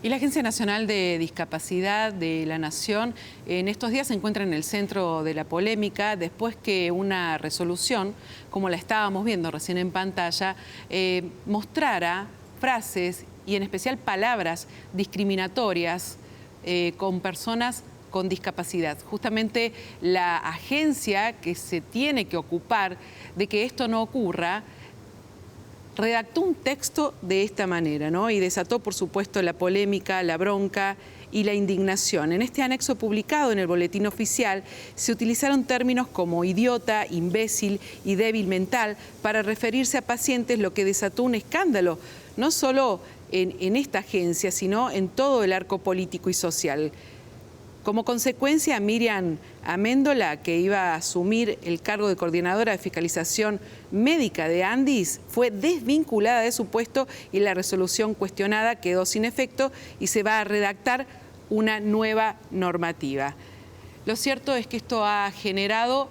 Y la Agencia Nacional de Discapacidad de la Nación en estos días se encuentra en el centro de la polémica después que una resolución, como la estábamos viendo recién en pantalla, mostrara frases y en especial palabras discriminatorias con personas con discapacidad. Justamente la agencia que se tiene que ocupar de que esto no ocurra redactó un texto de esta manera, ¿no? Y desató, por supuesto, la polémica, la bronca y la indignación. En este anexo publicado en el Boletín Oficial se utilizaron términos como idiota, imbécil y débil mental para referirse a pacientes, lo que desató un escándalo, no solo en esta agencia, sino en todo el arco político y social. Como consecuencia, Miriam Amendola, que iba a asumir el cargo de coordinadora de fiscalización médica de Andis, fue desvinculada de su puesto y la resolución cuestionada quedó sin efecto y se va a redactar una nueva normativa. Lo cierto es que esto ha generado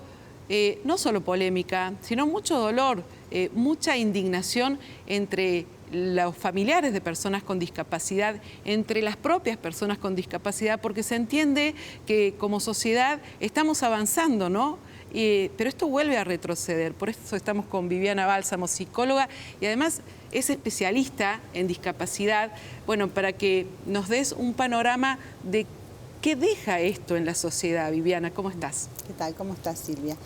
no solo polémica, sino mucho dolor, mucha indignación entre los familiares de personas con discapacidad, entre las propias personas con discapacidad, porque se entiende que como sociedad estamos avanzando, ¿no? Pero esto vuelve a retroceder. Por eso estamos con Viviana Bálsamo, psicóloga, y además es especialista en discapacidad. Bueno, para que nos des un panorama de qué deja esto en la sociedad. Viviana, ¿cómo estás? ¿Qué tal? ¿Cómo estás, Silvia?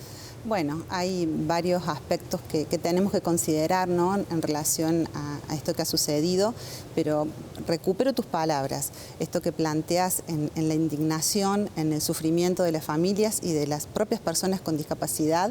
Bueno, hay varios aspectos que tenemos que considerar, ¿no?, en relación a esto que ha sucedido, pero recupero tus palabras, esto que planteas en la indignación, en el sufrimiento de las familias y de las propias personas con discapacidad,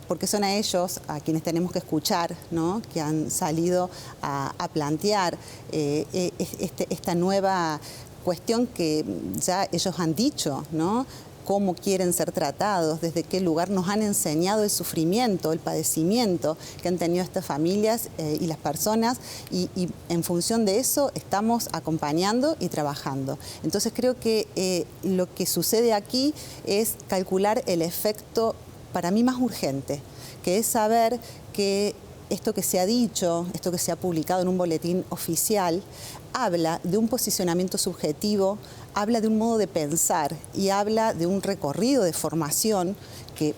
porque son a ellos a quienes tenemos que escuchar, ¿no?, que han salido a plantear esta nueva cuestión que ya ellos han dicho, ¿no?, cómo quieren ser tratados, desde qué lugar nos han enseñado el sufrimiento, el padecimiento que han tenido estas familias y las personas, y en función de eso estamos acompañando y trabajando. Entonces creo que lo que sucede aquí es calcular el efecto para mí más urgente, que es saber que esto que se ha dicho, esto que se ha publicado en un boletín oficial, habla de un posicionamiento subjetivo, habla de un modo de pensar y habla de un recorrido de formación que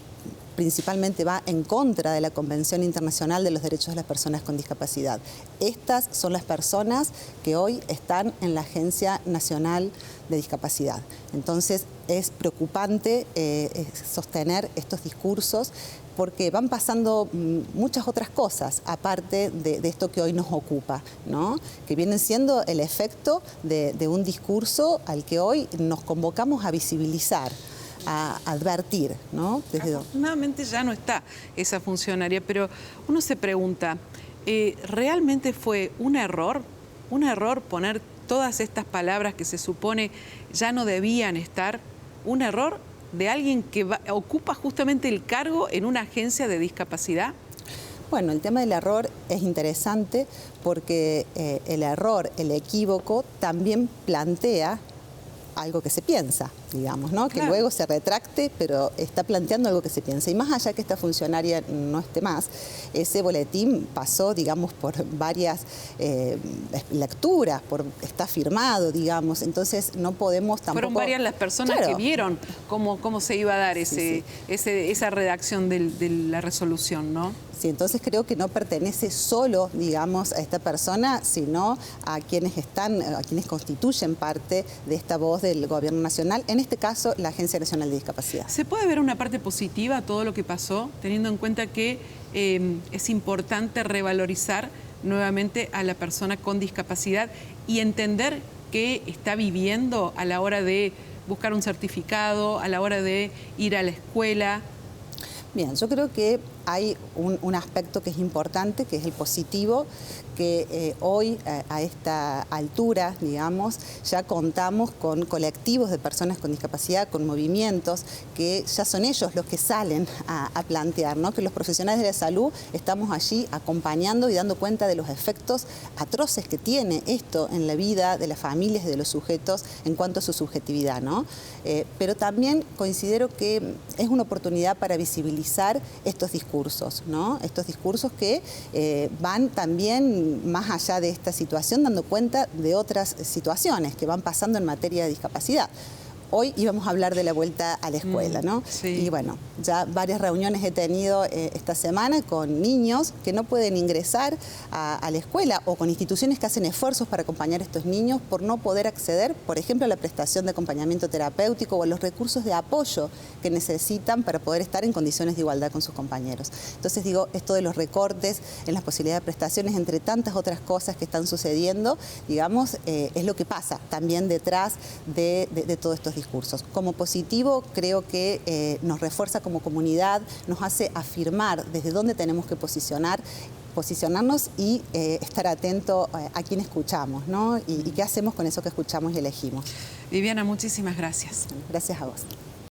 principalmente va en contra de la Convención Internacional de los Derechos de las Personas con Discapacidad. Estas son las personas que hoy están en la Agencia Nacional de Discapacidad. Entonces es preocupante sostener estos discursos porque van pasando muchas otras cosas, aparte de esto que hoy nos ocupa, ¿no?, que vienen siendo el efecto de un discurso al que hoy nos convocamos a visibilizar, a advertir, ¿no? Afortunadamente ya no está esa funcionaria, pero uno se pregunta, ¿realmente fue un error poner todas estas palabras que se supone ya no debían estar? ¿Un error de alguien que ocupa justamente el cargo en una agencia de discapacidad? Bueno, el tema del error es interesante porque el error, el equívoco, también plantea algo que se piensa, digamos, ¿no? Que luego se retracte, pero está planteando algo que se piensa. Y más allá que esta funcionaria no esté más, ese boletín pasó, digamos, por varias lecturas, está firmado, digamos, entonces no podemos tampoco... Fueron varias las personas que vieron cómo se iba a dar esa redacción de la resolución, ¿no? Sí, entonces creo que no pertenece solo, digamos, a esta persona, sino a quienes constituyen parte de esta voz del Gobierno Nacional, en este caso la Agencia Nacional de Discapacidad. ¿Se puede ver una parte positiva a todo lo que pasó, teniendo en cuenta que es importante revalorizar nuevamente a la persona con discapacidad y entender qué está viviendo a la hora de buscar un certificado, a la hora de ir a la escuela? Bien, yo creo que hay un aspecto que es importante, que es el positivo, que hoy a esta altura, digamos, ya contamos con colectivos de personas con discapacidad, con movimientos, que ya son ellos los que salen a plantear, ¿no?, que los profesionales de la salud estamos allí acompañando y dando cuenta de los efectos atroces que tiene esto en la vida de las familias y de los sujetos en cuanto a su subjetividad, ¿no? Pero también considero que es una oportunidad para visibilizar estos discursos. discursos, ¿no? Estos discursos que van también más allá de esta situación, dando cuenta de otras situaciones que van pasando en materia de discapacidad. Hoy íbamos a hablar de la vuelta a la escuela, ¿no? Sí. Y bueno, ya varias reuniones he tenido esta semana con niños que no pueden ingresar a la escuela o con instituciones que hacen esfuerzos para acompañar a estos niños por no poder acceder, por ejemplo, a la prestación de acompañamiento terapéutico o a los recursos de apoyo que necesitan para poder estar en condiciones de igualdad con sus compañeros. Entonces digo, esto de los recortes en las posibilidades de prestaciones, entre tantas otras cosas que están sucediendo, digamos, es lo que pasa también detrás de todos estos discursos. Como positivo, creo que nos refuerza como comunidad, nos hace afirmar desde dónde tenemos que posicionarnos y estar atento a quién escuchamos, ¿no? Y qué hacemos con eso que escuchamos y elegimos. Viviana, muchísimas gracias. Gracias a vos.